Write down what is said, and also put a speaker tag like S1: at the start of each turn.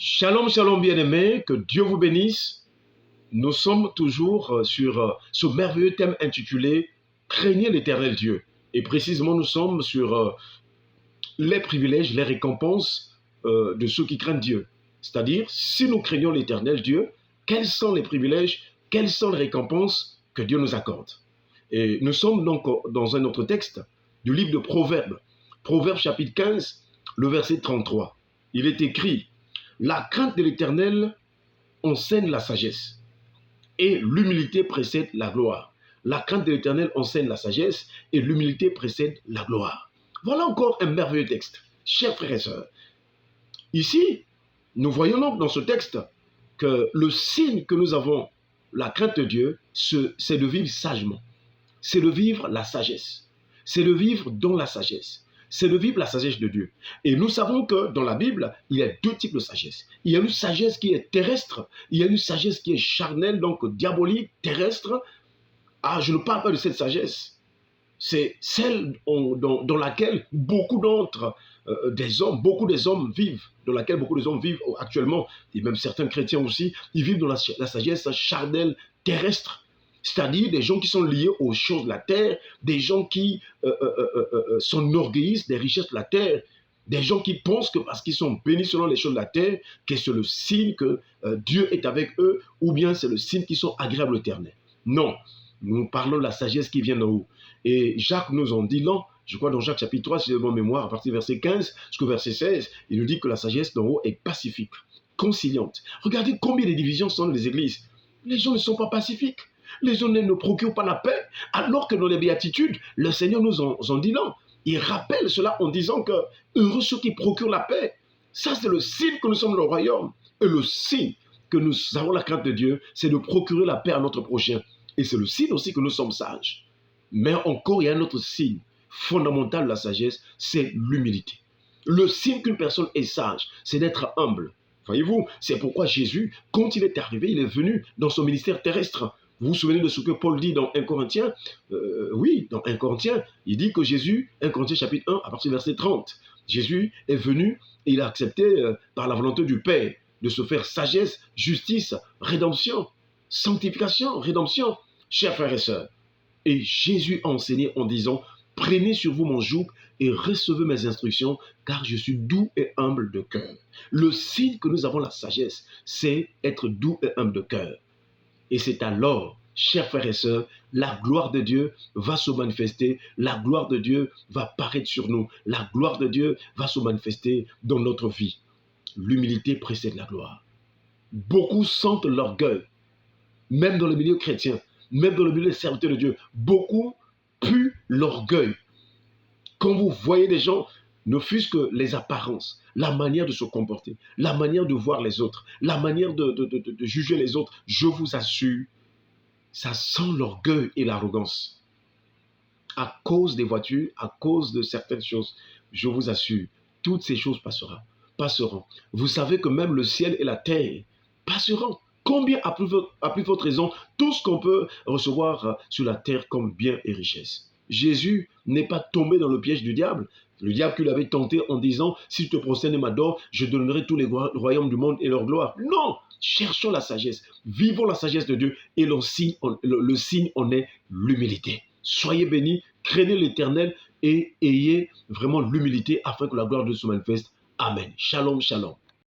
S1: Shalom, shalom bien-aimés, que Dieu vous bénisse. Nous sommes toujours sur ce merveilleux thème intitulé « Craignez l'Éternel Dieu ». Et précisément, nous sommes sur les privilèges, les récompenses de ceux qui craignent Dieu. C'est-à-dire, si nous craignons l'Éternel Dieu, quels sont les privilèges, quelles sont les récompenses que Dieu nous accorde. Et nous sommes donc dans un autre texte du livre de Proverbes. Proverbes chapitre 15, le verset 33. Il est écrit: la crainte de l'Éternel enseigne la sagesse, et l'humilité précède la gloire. La crainte de l'Éternel enseigne la sagesse, et l'humilité précède la gloire. Voilà encore un merveilleux texte, chers frères et sœurs. Ici, nous voyons donc dans ce texte que le signe que nous avons, la crainte de Dieu, c'est de vivre sagement. C'est de vivre la sagesse. C'est de vivre dans la sagesse. C'est de vivre la sagesse de Dieu. Et nous savons que dans la Bible, il y a deux types de sagesse. Il y a une sagesse qui est terrestre, il y a une sagesse qui est charnelle, donc diabolique, terrestre. Ah, je ne parle pas de cette sagesse. C'est celle dans laquelle beaucoup des hommes vivent, dans laquelle beaucoup des hommes vivent actuellement, et même certains chrétiens aussi, ils vivent dans la sagesse charnelle, terrestre. C'est-à-dire des gens qui sont liés aux choses de la terre, des gens qui s'enorgueillissent des richesses de la terre, des gens qui pensent que parce qu'ils sont bénis selon les choses de la terre, que c'est le signe que Dieu est avec eux, ou bien c'est le signe qu'ils sont agréables à l'Éternel. Non, nous parlons de la sagesse qui vient d'en haut. Et Jacques nous en dit là, je crois dans Jacques chapitre 3, si j'ai bonne mémoire, à partir du verset 15 jusqu'au verset 16, il nous dit que la sagesse d'en haut est pacifique, conciliante. Regardez combien de divisions sont dans les églises. Les gens ne sont pas pacifiques. Les gens ne procurent pas la paix, alors que dans les béatitudes, le Seigneur nous en dit non. Il rappelle cela en disant que heureux ceux qui procurent la paix. Ça, c'est le signe que nous sommes le royaume. Et le signe que nous avons la crainte de Dieu, c'est de procurer la paix à notre prochain. Et c'est le signe aussi que nous sommes sages. Mais encore, il y a un autre signe fondamental de la sagesse, c'est l'humilité. Le signe qu'une personne est sage, c'est d'être humble. Voyez-vous, c'est pourquoi Jésus, quand il est arrivé, il est venu dans son ministère terrestre. Vous vous souvenez de ce que Paul dit dans 1 Corinthiens? Oui, dans 1 Corinthiens, il dit que Jésus, 1 Corinthiens chapitre 1, à partir du verset 30, Jésus est venu et il a accepté par la volonté du Père de se faire sagesse, justice, rédemption, sanctification, rédemption, chers frères et sœurs. Et Jésus a enseigné en disant: prenez sur vous mon joug et recevez mes instructions, car je suis doux et humble de cœur. Le signe que nous avons la sagesse, c'est être doux et humble de cœur. Et c'est alors, chers frères et sœurs, la gloire de Dieu va se manifester, la gloire de Dieu va paraître sur nous, la gloire de Dieu va se manifester dans notre vie. L'humilité précède la gloire. Beaucoup sentent l'orgueil, même dans le milieu chrétien, même dans le milieu des serviteurs de Dieu. Beaucoup puent l'orgueil. Quand vous voyez des gens, ne fût-ce que les apparences, la manière de se comporter, la manière de voir les autres, la manière de juger les autres, je vous assure, ça sent l'orgueil et l'arrogance. À cause des voitures, à cause de certaines choses, je vous assure, toutes ces choses passeront. Vous savez que même le ciel et la terre passeront. Combien a plus forte raison tout ce qu'on peut recevoir sur la terre comme bien et richesse. Jésus n'est pas tombé dans le piège du diable. Le diable qui l'avait tenté en disant: si tu te prosternes et m'adores, je donnerai tous les royaumes du monde et leur gloire. Non, cherchons la sagesse, vivons la sagesse de Dieu, et le signe en est l'humilité. Soyez bénis, craignez l'Éternel et ayez vraiment l'humilité afin que la gloire de Dieu se manifeste. Amen. Shalom, shalom.